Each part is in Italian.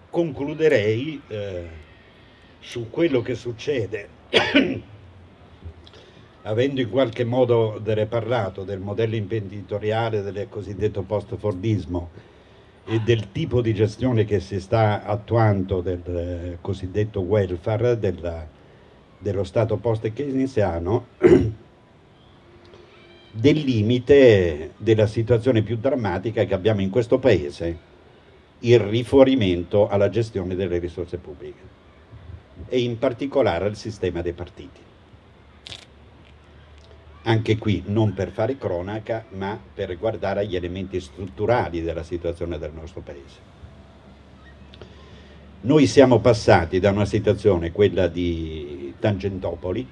concluderei su quello che succede, avendo in qualche modo parlato del modello imprenditoriale del cosiddetto post-fordismo e del tipo di gestione che si sta attuando del cosiddetto welfare, dello Stato post-keynesiano, del limite della situazione più drammatica che abbiamo in questo Paese, il riferimento alla gestione delle risorse pubbliche e in particolare al sistema dei partiti. Anche qui non per fare cronaca, ma per guardare agli elementi strutturali della situazione del nostro Paese. Noi siamo passati da una situazione, quella di Tangentopoli,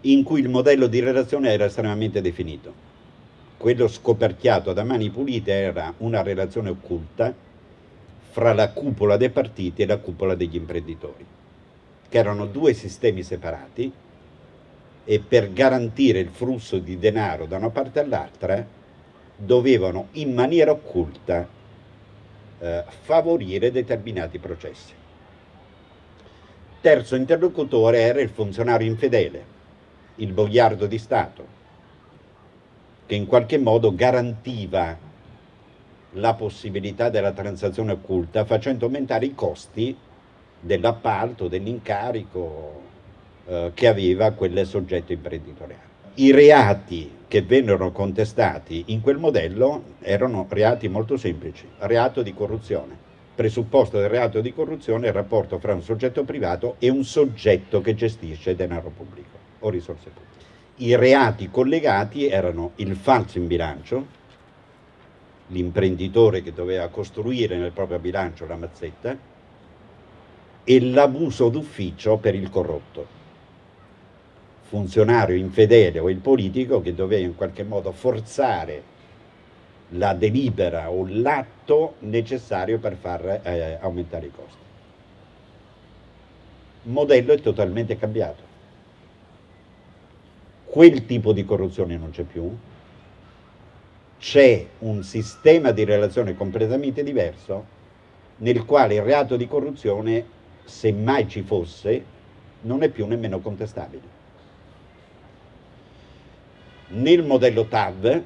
in cui il modello di relazione era estremamente definito. Quello scoperchiato da Mani Pulite era una relazione occulta fra la cupola dei partiti e la cupola degli imprenditori, che erano due sistemi separati, e per garantire il flusso di denaro da una parte all'altra dovevano in maniera occulta favorire determinati processi. Terzo interlocutore era il funzionario infedele, il boiardo di Stato, che in qualche modo garantiva la possibilità della transazione occulta facendo aumentare i costi dell'appalto, dell'incarico che aveva quel soggetto imprenditoriale. I reati che vennero contestati in quel modello erano reati molto semplici: reato di corruzione. Presupposto del reato di corruzione è il rapporto fra un soggetto privato e un soggetto che gestisce denaro pubblico o risorse pubbliche. I reati collegati erano il falso in bilancio, l'imprenditore che doveva costruire nel proprio bilancio la mazzetta, e l'abuso d'ufficio per il corrotto, funzionario infedele o il politico che doveva in qualche modo forzare la delibera o l'atto necessario per far aumentare i costi. Il modello è totalmente cambiato. Quel tipo di corruzione non c'è più, c'è un sistema di relazione completamente diverso nel quale il reato di corruzione, se mai ci fosse, non è più nemmeno contestabile. Nel modello TAV,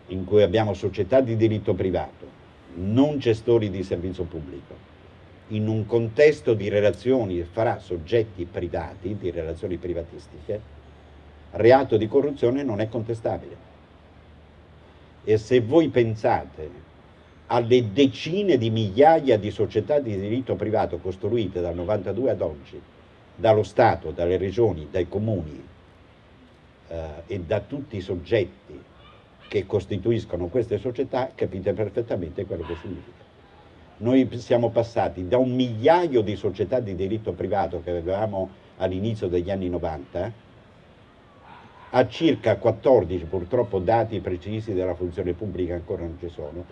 in cui abbiamo società di diritto privato, non gestori di servizio pubblico, in un contesto di relazioni fra soggetti privati, di relazioni privatistiche, reato di corruzione non è contestabile. E se voi pensate alle decine di migliaia di società di diritto privato costruite dal 92 ad oggi, dallo Stato, dalle regioni, dai comuni e da tutti i soggetti che costituiscono queste società, capite perfettamente quello che significa. Noi siamo passati da 1 migliaio di società di diritto privato che avevamo all'inizio degli anni 90 a circa 14, purtroppo dati precisi della funzione pubblica ancora non ci sono,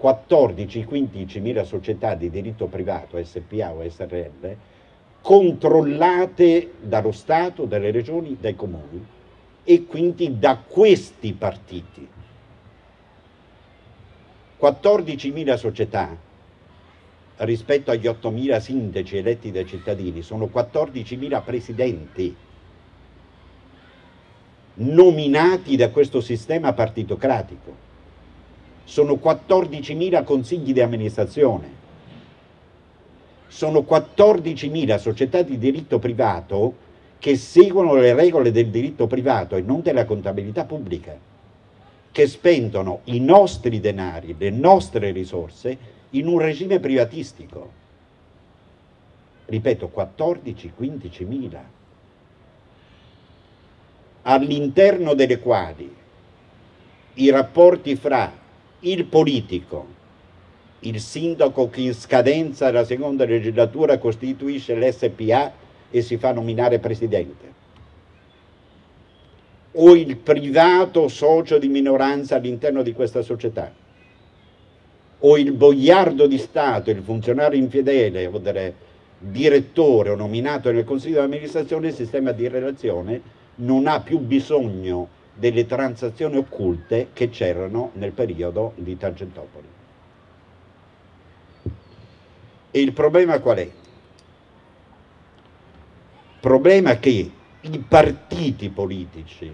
14-15 mila società di diritto privato, SPA o SRL, controllate dallo Stato, dalle regioni, dai comuni e quindi da questi partiti. 14.000 società rispetto agli 8.000 sindaci eletti dai cittadini sono 14.000 presidenti nominati da questo sistema partitocratico, sono 14.000 consigli di amministrazione, sono 14.000 società di diritto privato che seguono le regole del diritto privato e non della contabilità pubblica, che spendono i nostri denari, le nostre risorse in un regime privatistico. Ripeto, 14-15.000, all'interno delle quali i rapporti fra il politico, il sindaco che in scadenza alla seconda legislatura costituisce l'SPA e si fa nominare presidente, o il privato socio di minoranza all'interno di questa società, o il boiardo di Stato, il funzionario infedele o del direttore o nominato nel consiglio di amministrazione, il sistema di relazione non ha più bisogno delle transazioni occulte che c'erano nel periodo di Tangentopoli. E il problema qual è? Il problema è che i partiti politici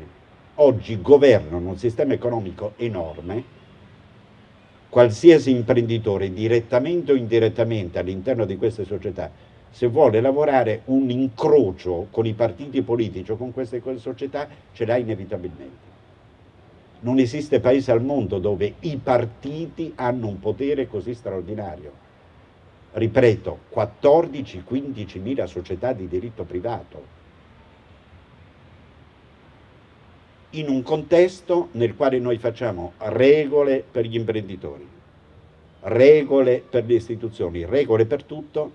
oggi governano un sistema economico enorme. Qualsiasi imprenditore, direttamente o indirettamente all'interno di queste società, se vuole lavorare un incrocio con i partiti politici o con queste società, ce l'ha inevitabilmente. Non esiste paese al mondo dove i partiti hanno un potere così straordinario. Ripeto, 14-15 mila società di diritto privato, in un contesto nel quale noi facciamo regole per gli imprenditori, regole per le istituzioni, regole per tutto.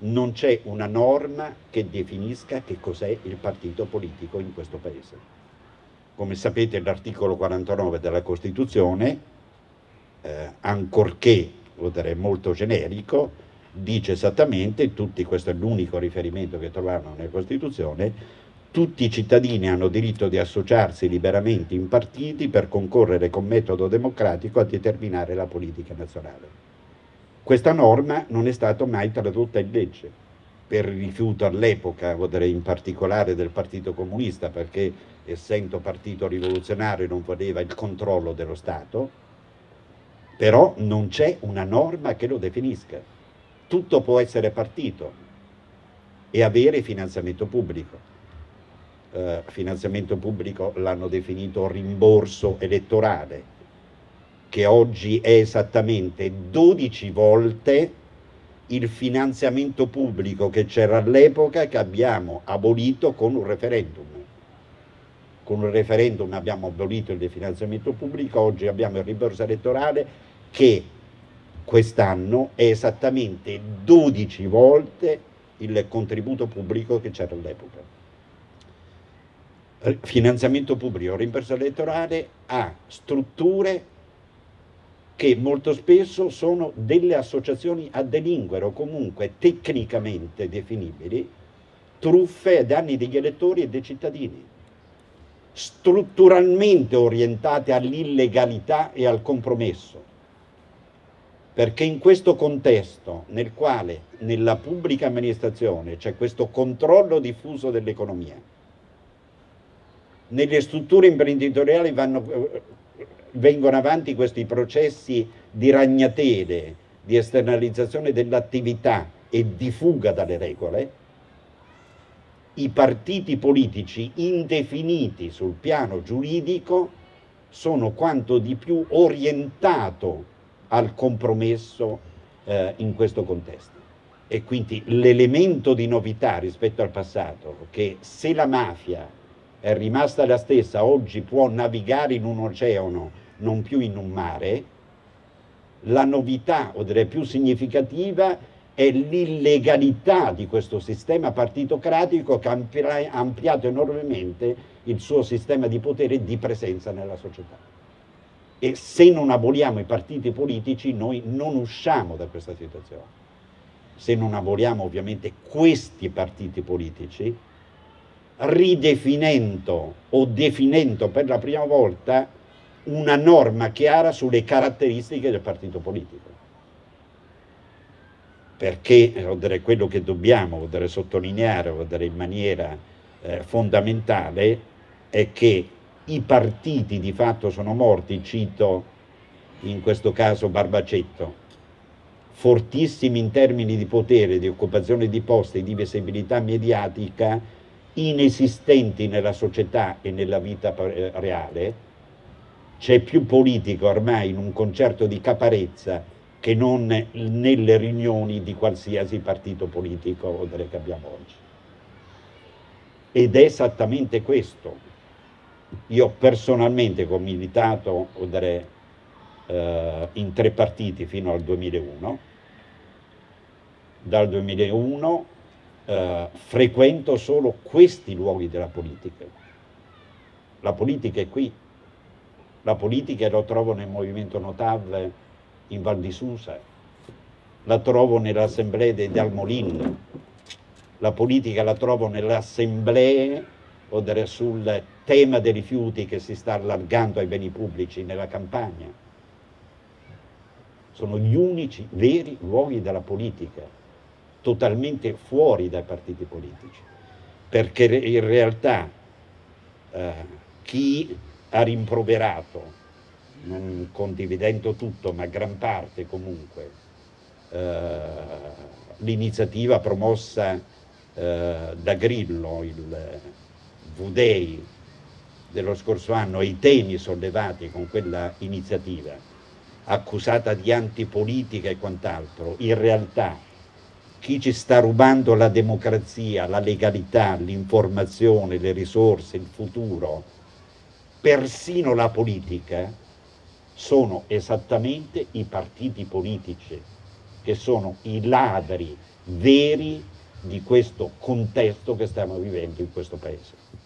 Non c'è una norma che definisca che cos'è il partito politico in questo paese. Come sapete, l'articolo 49 della Costituzione, ancorché molto generico, dice esattamente, questo è l'unico riferimento che troviamo nella Costituzione: tutti i cittadini hanno diritto di associarsi liberamente in partiti per concorrere con metodo democratico a determinare la politica nazionale. Questa norma non è stata mai tradotta in legge, per rifiuto all'epoca, in particolare del Partito Comunista, perché essendo partito rivoluzionario non voleva il controllo dello Stato, però non c'è una norma che lo definisca. Tutto può essere partito e avere finanziamento pubblico. Finanziamento pubblico l'hanno definito rimborso elettorale, che oggi è esattamente 12 volte il finanziamento pubblico che c'era all'epoca, che abbiamo abolito con un referendum. Con un referendum abbiamo abolito il finanziamento pubblico, oggi abbiamo il rimborso elettorale che quest'anno è esattamente 12 volte il contributo pubblico che c'era all'epoca. Finanziamento pubblico, rimborso elettorale a strutture che molto spesso sono delle associazioni a delinquere o comunque tecnicamente definibili truffe ai danni degli elettori e dei cittadini, strutturalmente orientate all'illegalità e al compromesso, perché in questo contesto nel quale nella pubblica amministrazione c'è questo controllo diffuso dell'economia, nelle strutture imprenditoriali vengono avanti questi processi di ragnatele, di esternalizzazione dell'attività e di fuga dalle regole, i partiti politici indefiniti sul piano giuridico sono quanto di più orientato al compromesso in questo contesto. E quindi l'elemento di novità rispetto al passato, che se la mafia è rimasta la stessa, oggi può navigare in un oceano, non più in un mare, la novità, o direi più significativa, è l'illegalità di questo sistema partitocratico che ha ampliato enormemente il suo sistema di potere e di presenza nella società. E se non aboliamo i partiti politici noi non usciamo da questa situazione. Se non aboliamo ovviamente questi partiti politici, ridefinendo o definendo per la prima volta una norma chiara sulle caratteristiche del partito politico. Perché quello che dobbiamo sottolineare in maniera fondamentale è che i partiti di fatto sono morti, cito in questo caso Barbacetto, fortissimi in termini di potere, di occupazione di posti, di visibilità mediatica, inesistenti nella società e nella vita reale. C'è più politica ormai in un concerto di Caparezza che non nelle riunioni di qualsiasi partito politico che abbiamo oggi. Ed è esattamente questo. Io personalmente ho militato in 3 partiti fino al 2001. Dal 2001 frequento solo questi luoghi della politica. La politica è qui. La politica la trovo nel movimento Notav in Val di Susa, la trovo nell'assemblea di Dalmolin, la politica la trovo nelle assemblee sul tema dei rifiuti che si sta allargando ai beni pubblici nella Campania. sono gli unici veri luoghi della politica, totalmente fuori dai partiti politici, perché in realtà chi ha rimproverato, non condividendo tutto, ma gran parte comunque, l'iniziativa promossa da Grillo, il V-Day dello scorso anno, e i temi sollevati con quella iniziativa, accusata di antipolitica e quant'altro, in realtà chi ci sta rubando la democrazia, la legalità, l'informazione, le risorse, il futuro, persino la politica, sono esattamente i partiti politici, che sono i ladri veri di questo contesto che stiamo vivendo in questo paese.